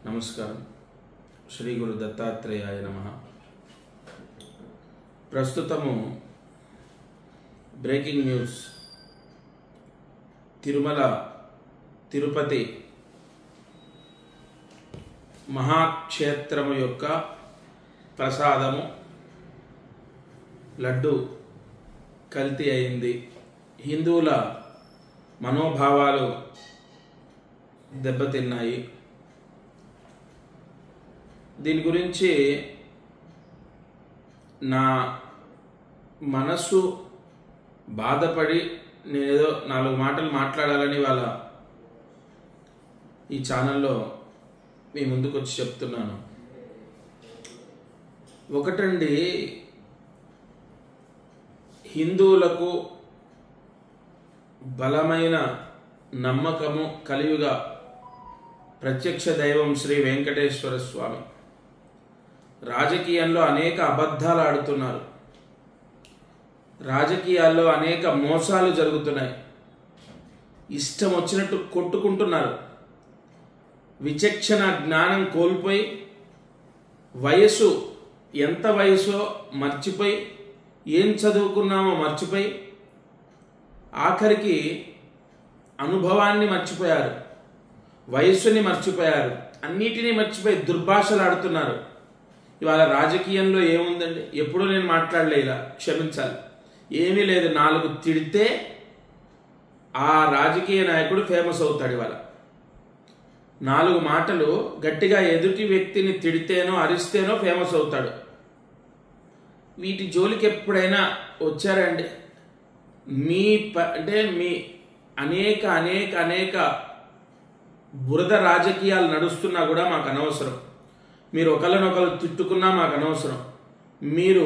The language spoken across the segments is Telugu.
నమస్కారం. శ్రీ గురు దత్తాత్రేయాయ నమః. ప్రస్తుతము బ్రేకింగ్ న్యూస్. తిరుమల తిరుపతి మహాక్షేత్రము యొక్క ప్రసాదము లడ్డు కల్తీ అయింది. హిందువుల మనోభావాలు దెబ్బతిన్నాయి. దీని గురించి నా మనస్సు బాధపడి నేనేదో 4 మాటలు మాట్లాడాలని వాళ్ళ ఈ ఛానల్లో మీ ముందుకు వచ్చి చెప్తున్నాను. ఒకటండి, హిందువులకు బలమైన నమ్మకము కలియుగ ప్రత్యక్ష దైవం శ్రీ వెంకటేశ్వర స్వామి. రాజకీయంలో అనేక అబద్ధాలు ఆడుతున్నారు. రాజకీయాల్లో అనేక మోసాలు జరుగుతున్నాయి. ఇష్టం వచ్చినట్టు కొట్టుకుంటున్నారు. విచక్షణ జ్ఞానం కోల్పోయి, వయసు ఎంత వయసో మర్చిపోయి, ఏం చదువుకున్నామో మర్చిపోయి, ఆఖరికి అనుభవాన్ని మర్చిపోయారు, వయస్సుని మర్చిపోయారు, అన్నిటినీ మర్చిపోయి దుర్భాషలు ఆడుతున్నారు. ఇవాళ రాజకీయంలో ఏముందండి? ఎప్పుడూ నేను మాట్లాడలే, ఇలా క్షమించాలి. ఏమీ లేదు. 4 తిడితే ఆ రాజకీయ నాయకుడు ఫేమస్ అవుతాడు. ఇవాళ 4 మాటలు గట్టిగా ఎదుటి వ్యక్తిని తిడితేనో అరిస్తేనో ఫేమస్ అవుతాడు. వీటి జోలికి ఎప్పుడైనా వచ్చారండి? మీ అనేక అనేక అనేక బురద రాజకీయాలు నడుస్తున్నా కూడా మాకు అనవసరం. మీరు ఒకరినొకరు తిట్టుకున్నా మాకు అనవసరం. మీరు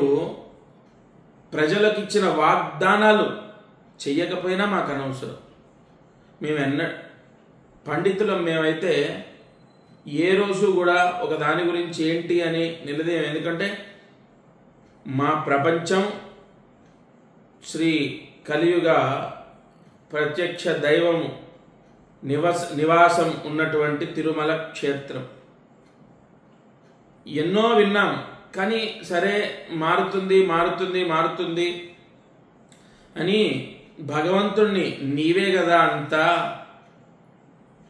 ప్రజలకు ఇచ్చిన వాగ్దానాలు చెయ్యకపోయినా మాకు అనవసరం. పండితులం మేమైతే ఏ రోజు కూడా ఒక దాని గురించి ఏంటి అని నిలదేయం. ఎందుకంటే మా ప్రపంచం శ్రీ కలియుగ ప్రత్యక్ష దైవము నివాసం ఉన్నటువంటి తిరుమల క్షేత్రం. ఎన్నో విన్నాం, కానీ సరే మారుతుంది మారుతుంది మారుతుంది అని భగవంతుణ్ణి నీవే కదా అంతా,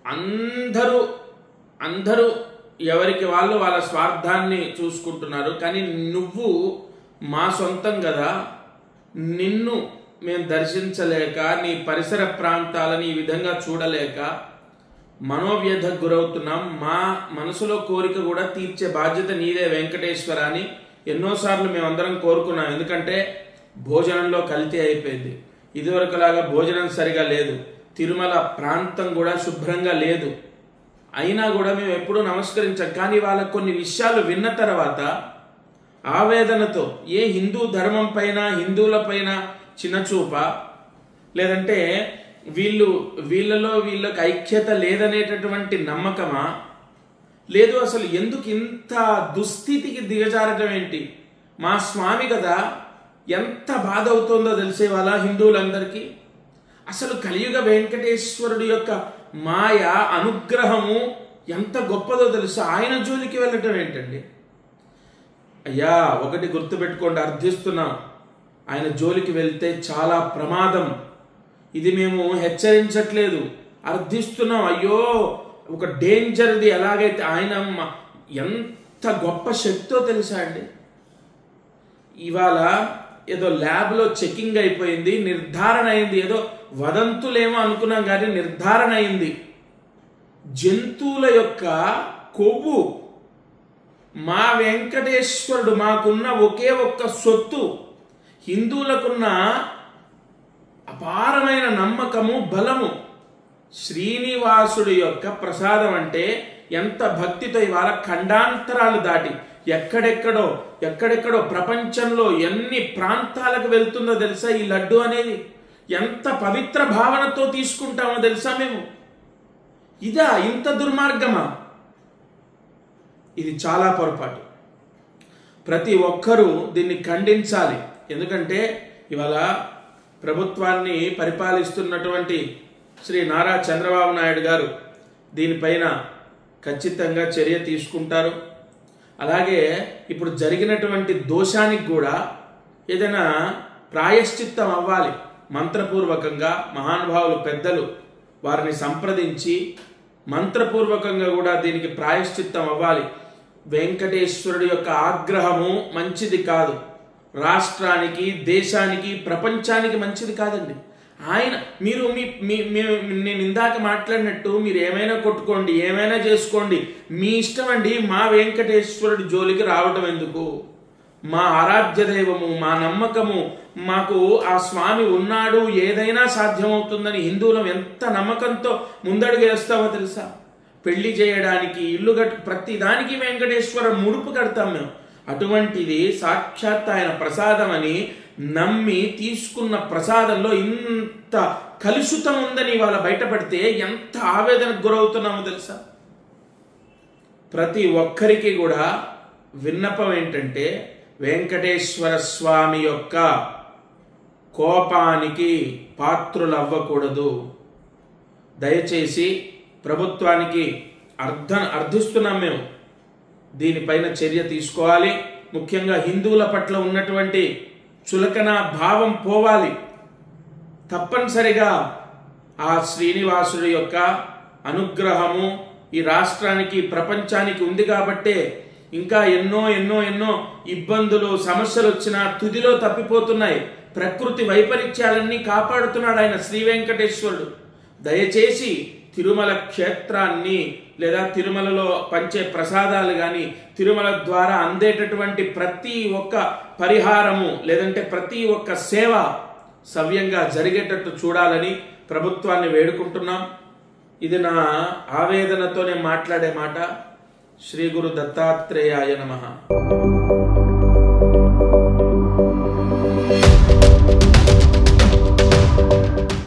అందరూ ఎవరికి వాళ్ళు వాళ్ళ స్వార్థాన్ని చూసుకుంటున్నారు. కానీ నువ్వు మా సొంతం కదా, నిన్ను మేము దర్శించలేక, నీ పరిసర ప్రాంతాలని ఈ విధంగా చూడలేక మనోవ్యధకు గురవుతున్నాం. మా మనసులో కోరిక కూడా తీర్చే బాధ్యత నీదే వెంకటేశ్వర అని ఎన్నోసార్లు మేమందరం కోరుకున్నాం. ఎందుకంటే భోజనంలో కల్తీ అయిపోయింది. ఇదివరకులాగా భోజనం సరిగా లేదు. తిరుమల ప్రాంతం కూడా శుభ్రంగా లేదు. అయినా కూడా మేము ఎప్పుడూ నమస్కరించాం. కానీ వాళ్ళ కొన్ని విషయాలు విన్న తర్వాత ఆవేదనతో, ఏ హిందూ ధర్మం పైన, హిందువుల పైన చిన్నచూప, లేదంటే వీళ్ళకి ఐక్యత లేదనేటటువంటి నమ్మకమా, లేదు అసలు ఎందుకు ఇంత దుస్థితికి దిగజారటం ఏంటి? మా స్వామి కదా, ఎంత బాధ అవుతుందో తెలిసే వాళ్ళ హిందువులందరికీ. అసలు కలియుగ వెంకటేశ్వరుడి యొక్క మాయ అనుగ్రహము ఎంత గొప్పదో తెలుసా? ఆయన జోలికి వెళ్ళటం ఏంటండి? అయ్యా, ఒకటి గుర్తుపెట్టుకోండి, అర్థిస్తున్నాం. ఆయన జోలికి వెళ్తే చాలా ప్రమాదం. ఇది మేము హెచ్చరించట్లేదు, అర్థిస్తున్నాం. అయ్యో, ఒక డేంజర్ ఇది. ఎలాగైతే ఆయన ఎంత గొప్ప శక్తో తెలుసా అండి? ఇవాళ ఏదో ల్యాబ్లో చెకింగ్ అయిపోయింది, నిర్ధారణ అయింది. ఏదో వదంతులేమో అనుకున్నాం, కానీ నిర్ధారణ అయింది. జంతువుల యొక్క కొవ్వు మా వెంకటేశ్వరుడు, మాకున్న ఒకే ఒక్క సొత్తు, హిందువులకున్న అపారమైన నమ్మకము, బలము. శ్రీనివాసుడి యొక్క ప్రసాదం అంటే ఎంత భక్తితో ఇవాళ ఖండాంతరాలు దాటి ఎక్కడెక్కడో ప్రపంచంలో ఎన్ని ప్రాంతాలకు వెళ్తుందో తెలుసా? ఈ లడ్డు అనేది ఎంత పవిత్ర భావనతో తీసుకుంటామో తెలుసా మేము? ఇదా ఇంత దుర్మార్గమా? ఇది చాలా పొరపాటు. ప్రతి ఒక్కరూ దీన్ని ఖండించాలి. ఎందుకంటే ఇవాళ ప్రభుత్వాన్ని పరిపాలిస్తున్నటువంటి శ్రీ నారా చంద్రబాబు నాయుడు గారు దీనిపైన ఖచ్చితంగా చర్య తీసుకుంటారు. అలాగే ఇప్పుడు జరిగినటువంటి దోషానికి కూడా ఏదైనా ప్రాయశ్చిత్తం అవ్వాలి. మంత్రపూర్వకంగా మహానుభావులు పెద్దలు వారిని సంప్రదించి మంత్రపూర్వకంగా కూడా దీనికి ప్రాయశ్చిత్తం అవ్వాలి. వెంకటేశ్వరుడి యొక్క ఆగ్రహము మంచిది కాదు, రాష్ట్రానికి, దేశానికి, ప్రపంచానికి మంచిది కాదండి. ఆయన నేను ఇందాక మాట్లాడినట్టు మీరు ఏమైనా కొట్టుకోండి, ఏమైనా చేసుకోండి, మీ ఇష్టం అండి. మా వెంకటేశ్వరుడి జోలికి రావటం ఎందుకు? మా ఆరాధ్య దైవము, మా నమ్మకము, మాకు ఆ స్వామి ఉన్నాడు, ఏదైనా సాధ్యమవుతుందని హిందువులం ఎంత నమ్మకంతో ముందడుగు వేస్తామో తెలుసా? పెళ్లి చేయడానికి, ఇల్లు ప్రతి దానికి వెంకటేశ్వర ముడుపు కడతాం మేము. అటువంటిది సాక్షాత్ ఆయన ప్రసాదం అని నమ్మి తీసుకున్న ప్రసాదంలో ఇంత కలుషితం ఉందని ఇవాళ బయటపడితే ఎంత ఆవేదనకు గురవుతున్నామో తెలుసా? ప్రతి ఒక్కరికి కూడా విన్నపం ఏంటంటే, వెంకటేశ్వర స్వామి యొక్క కోపానికి పాత్రులవ్వకూడదు. దయచేసి ప్రభుత్వానికి అర్థిస్తున్నాం మేము, దీనిపైన చర్య తీసుకోవాలి. ముఖ్యంగా హిందువుల పట్ల ఉన్నటువంటి చులకన భావం పోవాలి. తప్పనిసరిగా ఆ శ్రీనివాసుడి యొక్క అనుగ్రహము ఈ రాష్ట్రానికి, ప్రపంచానికి ఉంది కాబట్టే ఇంకా ఎన్నో ఎన్నో ఎన్నో ఇబ్బందులు, సమస్యలు వచ్చినా తుదిలో తప్పిపోతున్నాయి. ప్రకృతి వైపరీత్యాలన్నీ కాపాడుతున్నాడు ఆయన శ్రీ వెంకటేశ్వరుడు. దయచేసి తిరుమల క్షేత్రాన్ని లేదా తిరుమలలో పంచే ప్రసాదాలు కానీ, తిరుమల ద్వారా అందేటటువంటి ప్రతి ఒక్క పరిహారము లేదంటే ప్రతి ఒక్క సేవ సవ్యంగా జరిగేటట్టు చూడాలని ప్రభుత్వాన్ని వేడుకుంటున్నాం. ఇది నా ఆవేదనతో నేను మాట్లాడే మాట. శ్రీ గురు దత్తాత్రేయాయ నమః.